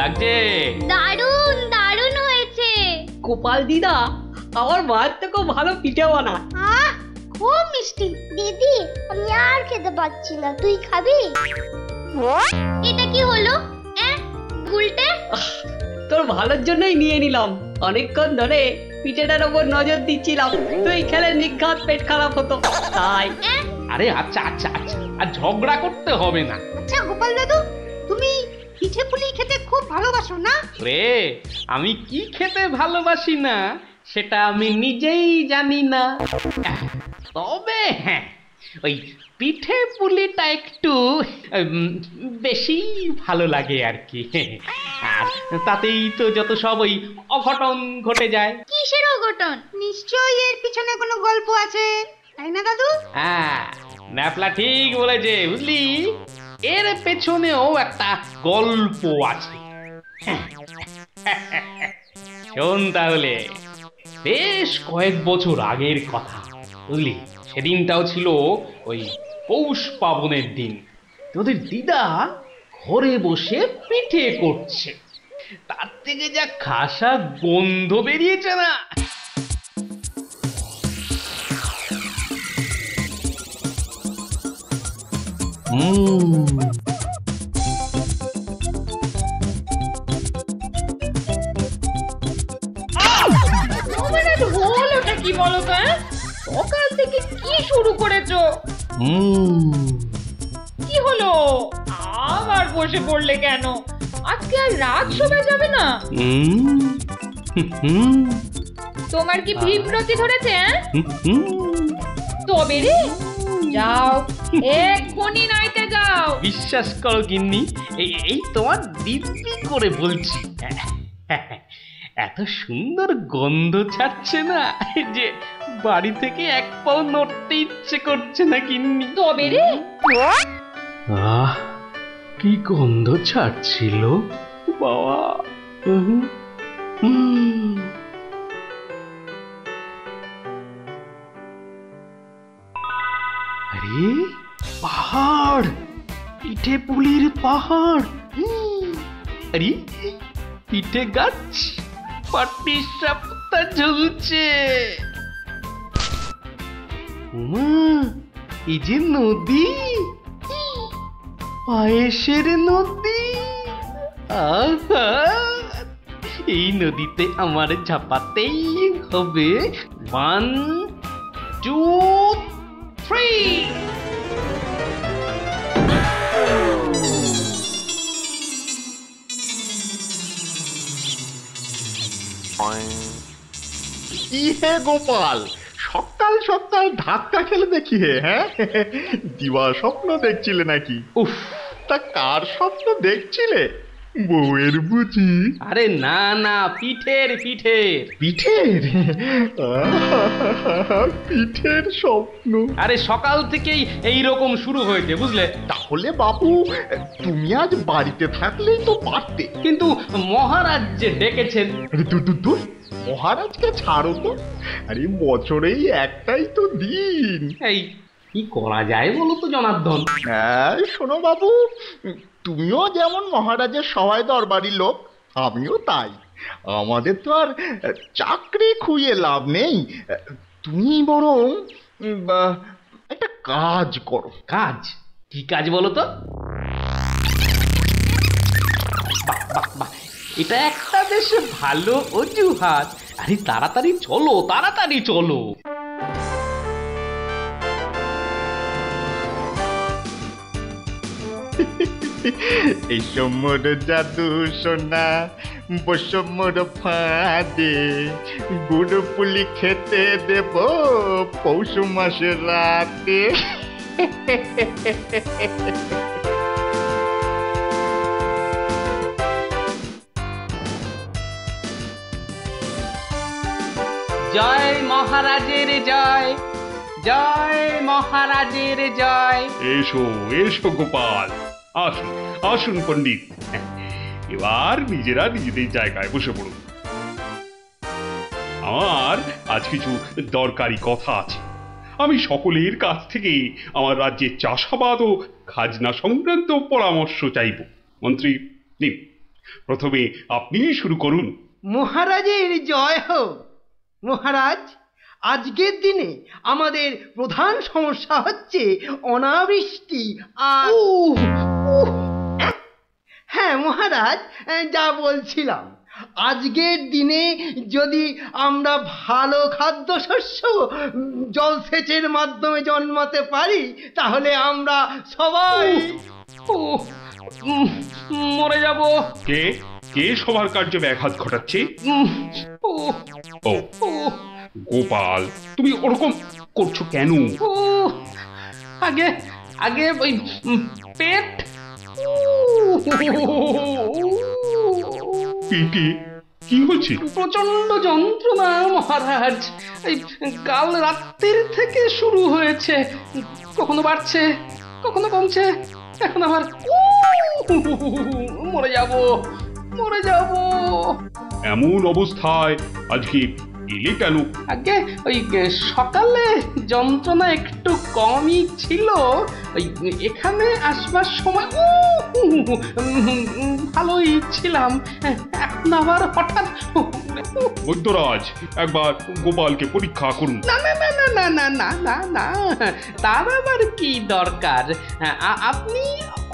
লাগছে? দারুণ দারুণ হয়েছে। গোপাল দিদা আমার মায়ের থেকে ভালো পিঠে বানায়। খুব মিষ্টি। দিদি আমি আর খেতে পাচ্ছি না, তুই খাবি? এটা কি হলো? উল্টে? তোর ভালোর জন্যই নিয়ে নিলাম। অনেকক্ষণ ধরে পিঠেটার ওপর নজর দিচ্ছিলাম, তুই খেলে নিঘাত পেট খারাপ হতো তাই। আরে আচ্ছা আচ্ছা আচ্ছা, আর ঝগড়া করতে হবে না। আচ্ছা গোপাল দাদু, তুমি পিঠে পুলি খেতে খুব ভালোবাসো না? রে, আমি কি খেতে ভালোবাসি না সেটা আমি নিজেই জানি না। তবে হ্যাঁ, ওই পিঠে পুলিটা একটু বেশি ভালো লাগে আর কি। আর তাতেই তো যত সব ওই অঘটন ঘটে যায়। কিসের অঘটন? নিশ্চয়ই এর পিছনে কোনো গল্প আছে, তাই না দাদু? হ্যাঁ, ন্যাপলা ঠিক বলেছে, বুঝলি, এর পেছনেও একটা গল্প আছে। শোন তাহলে, বেশ কয়েক বছর আগের কথা, বুঝলি, সেদিনটাও ছিল ওই পৌষ পাবনের দিন। তোদের দিদা ঘরে বসে পিঠে করছে, তার থেকে যা খাসা গন্ধ বেরিয়েছে না। হলোটা কি বলো তো? সকাল থেকে কি শুরু করেছো? কি হলো? আবার বসে পড়লে কেন? আজকে আর রাত শোভা যাবে না? তোমার কি বিভ্রতি ধরেছে? তবে রে, যাও এক্ষুনি নাইতে যাও। বিশ্বাস করো গিন্নি, এই তোমার দিব্যি করে বলছি, এত সুন্দর গন্ধ ছাড়ছে না যে বাড়ি থেকে এক পাও নড়তে ইচ্ছে করছে না গিন্নি। তবে রে, আহ, কি গন্ধ ছাড়ছিল বাবা। আরে পাহাড়, পিঠে পুলির পাহাড়। আরে পিঠে গাছ, পাটি সাপটা ঝুলছে। এই যে নদী, পায়েসের নদী। আহা, এই নদীতে আমার ঝাপাতেই হবে। 1 2 3। কি হে গোপাল, সকাল সকাল ধাক্কা খেলে দেখি হে? হ্যাঁ, দিবা স্বপ্ন দেখছিলে নাকি? উফ, তা কার স্বপ্ন দেখছিলে? বউয়ের বুঝি? আরে না না, পিঠের পিঠের পিঠের? পিঠের স্বপ্ন? আরে সকাল থেকেই এই রকম শুরু হয়েছে, বুঝলে। তাহলে বাবু তুমি আজ বাড়িতে থাকলেই তো পারতে। কিন্তু মহারাজ যে ডেকেছেন। আরে তুই মহারাজকে ছাড়ো তো, আরে বছরেই একটাই তো দিন। এই কি করা যায় বলো তো জনার্দন? হ্যাঁ শোনো বাবু, তুমিও যেমন মহারাজের সহায় দরবারি লোক, আমিও তাই। আমাদের তো আর চাকরি খুইয়ে লাভ নেই। তুমি বরং একটা কাজ করো। কাজ? কি কাজ বলো তো? এটা একটা বেশ ভালো অজুহাত। আরে তাড়াতাড়ি চলো, তাড়াতাড়ি চলো। এই মোর জাদু সোনা, বসো মোর ফাঁদে, গুড় পুলি খেতে দেব পৌষ মাসের রাতে। জয় মহারাজের জয়, জয় মহারাজের জয়। এসো এসো গোপাল, আসুন আসুন পণ্ডিত, এবার নিজেরা নিজেদের জায়গায় বসে পড়ুন। আমার আজ কিছু দরকারি কথা আছে। আমি সকলের কাছ থেকে আমার রাজ্যের চাষাবাদ ও খাজনা সংক্রান্ত পরামর্শ চাইব। মন্ত্রী নিন, প্রথমে আপনিই শুরু করুন। মহারাজের জয় হোক। মহারাজ, আজকের দিনে আমাদের প্রধান সমস্যা হচ্ছে অনাবৃষ্টি আর হ্যাঁ মহারাজ, যা বলছিলাম, আজকের দিনে যদি আমরা ভালো খাদ্যশস্য জলসেচের মাধ্যমে জন্মাতে পারি তাহলে আমরা সবাই মরে যাব। কে কে সবার কার্যে ব্যাঘাত ঘটাচ্ছে? ও গোপাল, তুমি ওরকম করছো কেন? আগে আগে ওই পেট। পেটে কি হচ্ছে? প্রচন্ড যন্ত্রণা মহারাজ। এই কাল রাত্রির থেকে শুরু হয়েছে, কখনো বাড়ছে কখনো কমছে, এখন আবার মরে যাব মরে যাব। এমন অবস্থায় আজকে এলে কেন? আগে ওই সকালে যন্ত্রণা একটু কমই ছিল, ওই এখানে আসবার সময় ভালোই ছিলাম, এখন আবার হঠাৎ। বৈদ্যরাজ, একবার গোপালকে পরীক্ষা করুন। না না না না না না না না না, তার আবার কি দরকার? আপনি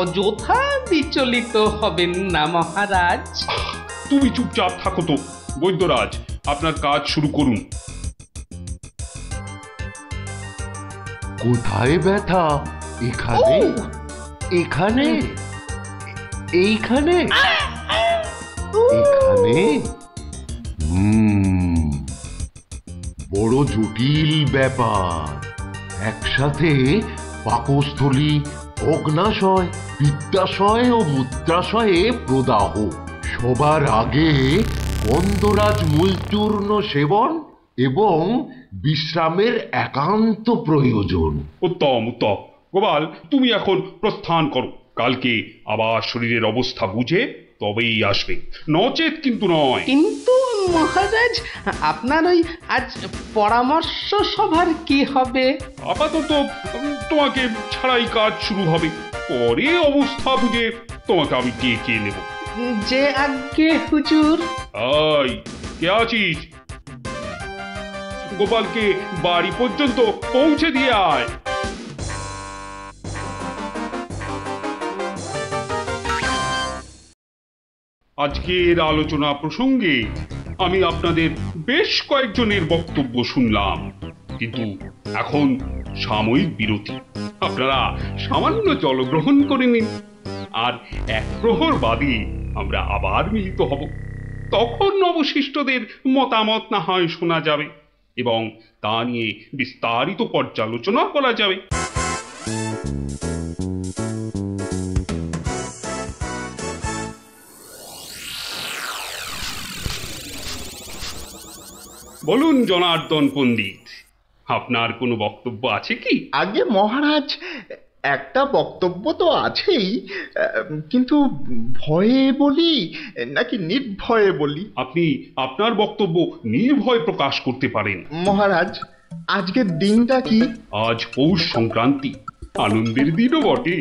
অযথা বিচলিত হবেন না মহারাজ। তুমি চুপচাপ থাকো তো। বৈদ্যরাজ, আপনার কাজ শুরু করুন। কোথায় ব্যথা? এখানে? এখানে? এইখানে? এখানে? বড় জটিল ব্যাপার। একসাথে পাকস্থলী, অগ্নাশয়, পিত্তাশয় ও মূত্রাশয়ে প্রদাহ। সবার আগে গন্ধরাজ মূলচূর্ণ সেবন এবং বিশ্রামের একান্ত প্রয়োজন। উত্তম উত্তম। গোপাল, তুমি এখন প্রস্থান করো। কালকে আবার শরীরের অবস্থা বুঝে তবেই আসবে, নচেত কিন্তু নয়। কিন্তু মহারাজ, আপনার ওই আজ পরামর্শ সভার কি হবে? আপাতত তোমাকে ছাড়াই কাজ শুরু হবে, পরে অবস্থা বুঝে তোমাকে আমি কে নেব। যে আজ্ঞে হুজুর। আই, কে আছিস? গোপালকে বাড়ি পর্যন্ত পৌঁছে দিয়ে আয়। আজকের আলোচনা প্রসঙ্গে আমি আপনাদের বেশ কয়েকজনের বক্তব্য শুনলাম, কিন্তু এখন সাময়িক বিরতি। আপনারা সামান্য জলগ্রহণ করে নিন, আর এক প্রহর বাদে আমরা আবার মিলিত হব। তখন অবশিষ্টদের মতামত না হয় শোনা যাবে এবং তা নিয়ে বিস্তারিত পর্যালোচনা করা যাবে। বলুন জনার্দন পণ্ডিত, আপনার কোনো বক্তব্য আছে কি? আগে মহারাজ, একটা বক্তব্য তো আছেই, কিন্তু ভয়ে বলি নাকি নির্ভয়ে বলি? আপনি আপনার বক্তব্য নির্ভয় প্রকাশ করতে পারেন। মহারাজ, আজকের দিনটা কি? আজ পৌষ সংক্রান্তি, আনন্দের দিনও বটে।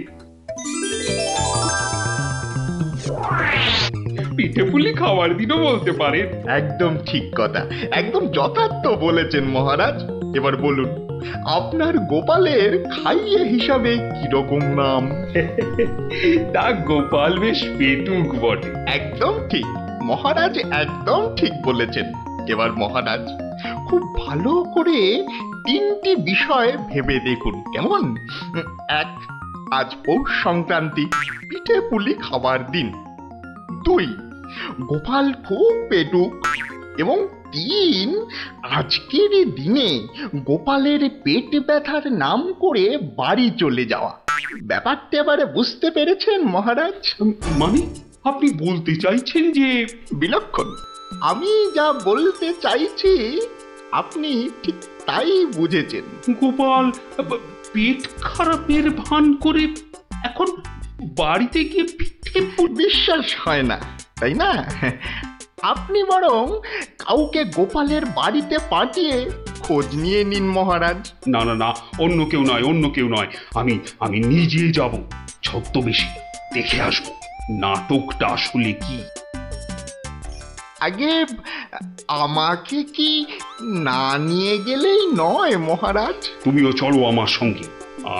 পিঠে পুলি খাওয়ার দিনও বলতে পারেন। একদম ঠিক কথা, একদম যথার্থ বলেছেন মহারাজ। এবার বলুন, আপনার গোপালের খাইয়ে হিসাবে কিরকম নাম? তা গোপাল বেশ পেটুক বটে। একদম ঠিক মহারাজ, একদম ঠিক বলেছেন। এবার মহারাজ খুব ভালো করে তিনটি বিষয় ভেবে দেখুন, কেমন? এক, আজ পৌষ সংক্রান্তি, পিঠে পুলি খাবার দিন। দুই, গোপাল খুব পেটুক। এবং তিন, আজকের দিনে গোপালের পেট ব্যথার নাম করে বাড়ি চলে যাওয়া। ব্যাপারটা এবারে বুঝতে পেরেছেন মহারাজ? মানে আপনি বলতে চাইছেন যে? বিলক্ষণ। আমি যা বলতে চাইছি আপনি ঠিক তাই বুঝেছেন। গোপাল পেট খারাপের ভান করে এখন বাড়িতে গিয়ে পিঠে বিশ্বাস হয় না, তাই না? আপনি বরং কাউকে গোপালের বাড়িতে পাঠিয়ে খোঁজ নিয়ে নিন মহারাজ। না না না, অন্য কেউ নয়, অন্য কেউ নয়, আমি নিজে যাব, ছদ্মবেশে দেখে আসবো। নাটকটা আসলে কি। আগে আমাকে কি না নিয়ে গেলেই নয় মহারাজ? তুমিও চলো আমার সঙ্গে।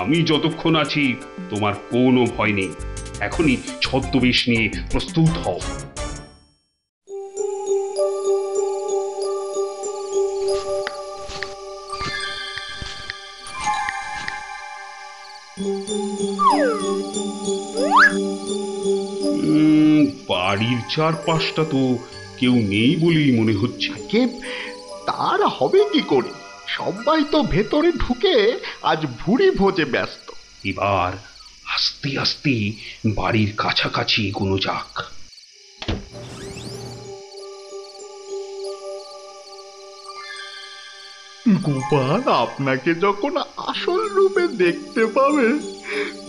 আমি যতক্ষণ আছি তোমার কোনো ভয় নেই। এখনই ছদ্মবেশ নিয়ে প্রস্তুত হও। বাড়ির চারপাশটা তো কেউ নেই বলেই মনে হচ্ছে। কে তার হবে কি করে? সবাই তো ভেতরে ঢুকে আজ ভুরি ভোজে ব্যস্ত। এবার আস্তে আস্তে বাড়ির কাছাকাছি এগোনো যাক। গোপাল আপনাকে যখন আসল রূপে দেখতে পাবে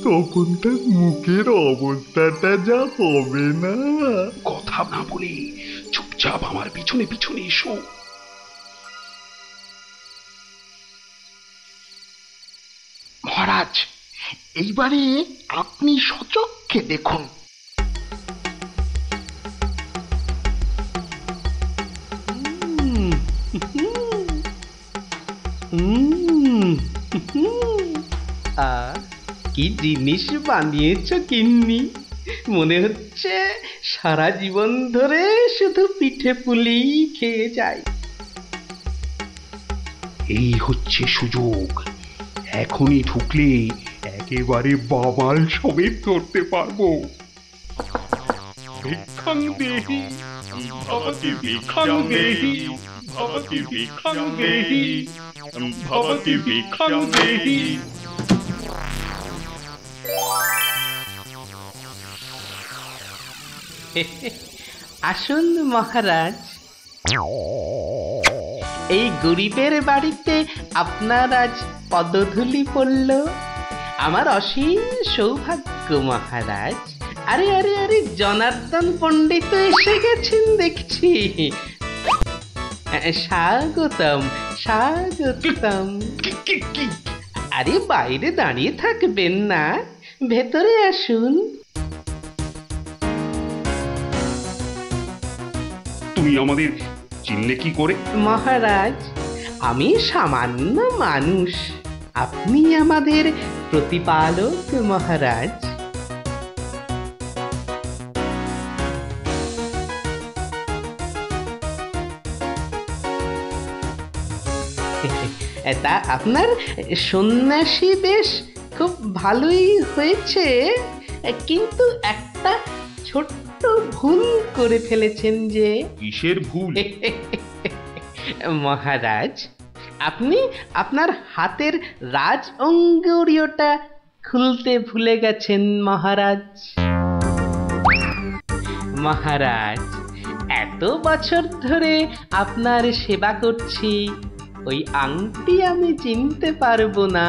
তখন তার মুখের অবস্থাটা যা হবে না। কথা না বলে চুপচাপ আমার পিছনে পিছনে এসো। মহারাজ, এইবারে আপনি সচক্ষে দেখুন। কি জিনিস বানিয়েছ গিন্নি! মনে হচ্ছে সারা জীবন ধরে শুধু পিঠে পুলি খেয়ে যায়। এই হচ্ছে সুযোগ। এখনই ঢুকলে একেবারে বাবাল সমেত ধরতে পারবো। ভিক্ষাং দেহি ভবতি ভিক্ষাং দেহি ভবতি ভিক্ষাং দেহি ভবতি ভিক্ষাং দেহি। আসুন মহারাজ, এই গরিবের বাড়িতে আপনার আজ পদধূলি পড়ল। আমার অসীম সৌভাগ্য মহারাজ। আরে আরে আরে, জনার্দন পণ্ডিত এসে গেছেন দেখছি। স্বাগতম স্বাগতম। আরে বাইরে দাঁড়িয়ে থাকবেন না, ভেতরে আসুন। তুমি আমাদের চিনলে কি করে? মহারাজ, আমি সামান্য মানুষ, আপনি আমাদের প্রতিপালক মহারাজ। তা আপনার সন্ন্যাসী বেশ খুব ভালোই হয়েছে, কিন্তু একটা ছোট্ট ভুল করে ফেলেছেন। যে কিসের ভুল? মহারাজ, আপনি আপনার হাতের রাজ অঙ্গুরীয়টা খুলতে ভুলে গেছেন মহারাজ। মহারাজ, এত বছর ধরে আপনার সেবা করছি, ওই আংটি আমি চিনতে পারবো না?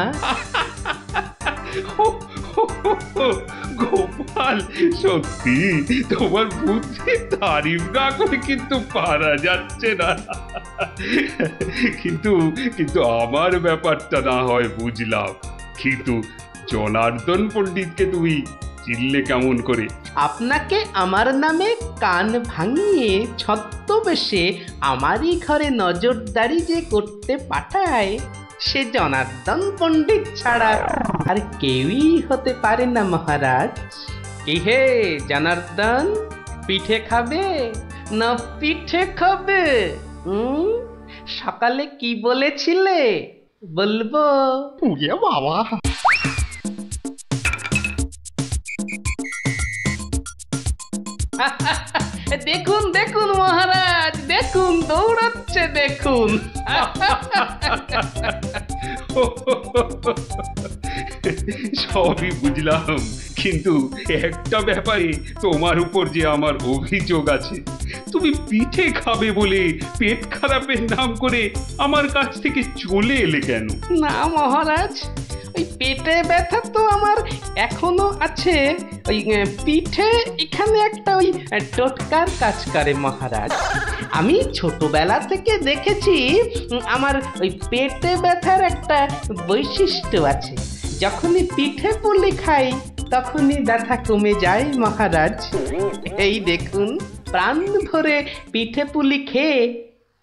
গোপাল, সত্যি তোমার বুদ্ধি তারিফ না করে কিন্তু পারা যাচ্ছে না। কিন্তু কিন্তু আমার ব্যাপারটা না হয় বুঝলাম, কিন্তু জনার্দন পণ্ডিতকে তুমি চিনলে কেমন করে? আপনাকে আমার নামে কান ভাঙিয়ে ছদ্মবেশে আমারই ঘরে নজরদারি যে করতে পাঠায়, সে জনার্দন পণ্ডিত ছাড়া আর কেউই হতে পারে না মহারাজ। কি হে জনার্দন, পিঠে খাবে না পিঠে খাবে? সকালে কি বলেছিলে বলবো? পুড়ে বাবা! দেখুন দেখুন মহারাজ, দেখুন দৌড়াচ্ছে, দেখুন। সবই বুঝলাম, কিন্তু একটা ব্যাপারে তোমার উপর যে আমার অভিযোগ আছে। তুমি পিঠে খাবে বলে পেট খারাপের নাম করে আমার কাছ থেকে চলে এলে কেন? না মহারাজ, ওই পেটে ব্যথা তো আমার এখনো আছে। ওই পিঠে এখানে একটা ওই টোটকার কাজ করে মহারাজ। আমি ছোটবেলা থেকে দেখেছি আমার ওই পেটে ব্যথার একটা বৈশিষ্ট্য আছে। যখনই পিঠে পুলি খাই তখনই ব্যথা কমে যায় মহারাজ। এই দেখুন, প্রাণ ভরে পিঠে পুলি খেয়ে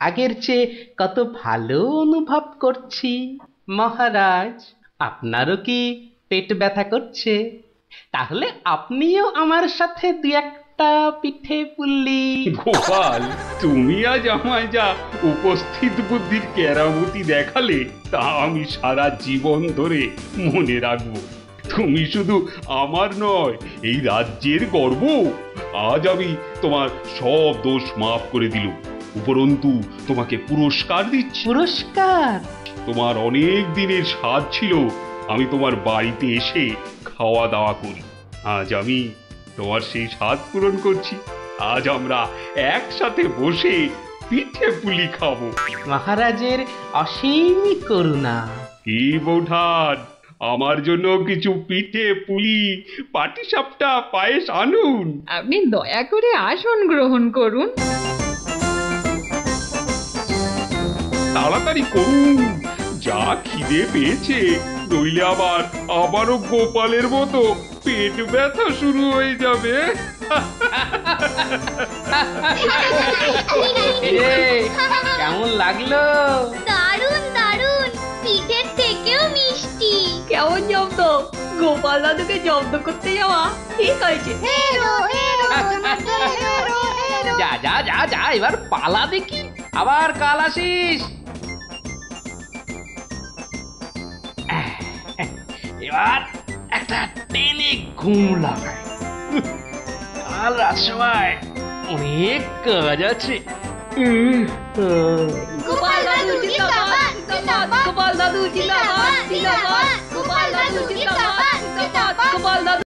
আগের চেয়ে কত ভালো অনুভব করছি। মহারাজ, আপনারও কি পেট ব্যথা করছে? তাহলে আপনিও আমার সাথে দু একটা পিঠে পুলি। গোপাল, তুমি আজ আমায় যা উপস্থিত বুদ্ধির কেরামতি দেখালে তা আমি সারা জীবন ধরে মনে রাখবো। তুমি শুধু আমার নয়, এই রাজ্যের গর্ব। আজ আমি তোমার সব দোষ মাফ করে দিলুম, উপরন্তু তোমাকে পুরস্কার দিচ্ছি। পুরস্কার? তোমার অনেক দিনের স্বাদ ছিল আমি তোমার বাড়িতে এসে খাওয়া দাওয়া করি। আজ আমি তোমার সেই স্বাদ পূরণ করছি। আজ আমরা একসাথে বসে পিঠে পুলি খাবো। মহারাজের অসীম করুণা। কি বৌঠান, আমার জন্য কিছু পিঠে পুলি পাটিসাপটা পায়েস আনুন। আপনি দয়া করে আসন গ্রহণ করুন। তাড়াতাড়ি করুন, যা খিদে পেয়েছে, নইলে আবারও গোপালের মতো পেট ব্যথা শুরু হয়ে যাবে। কেমন লাগলো? দারুণ দারুণ, পিঠের থেকেও মিষ্টি। কেমন জব্দ? গোপাল দাদুকে জব্দ করতে যাওয়া ঠিক হয়েছে। হেরো হেরো হেরো হেরো। যা যা যা যা, এবার পালা দেখি, আবার কাল আসিস। এবার একটা টেনে ঘুম লাগায়। কাল রাজসভায় অনেক কাজ আছে। গোপাল দাদু জিন্দাবাদ জিন্দাবাদ, গোপাল দাদু জিন্দাবাদ জিন্দাবাদ, গোপাল দাদু জিন্দাবাদ জিন্দাবাদ, গোপাল দাদু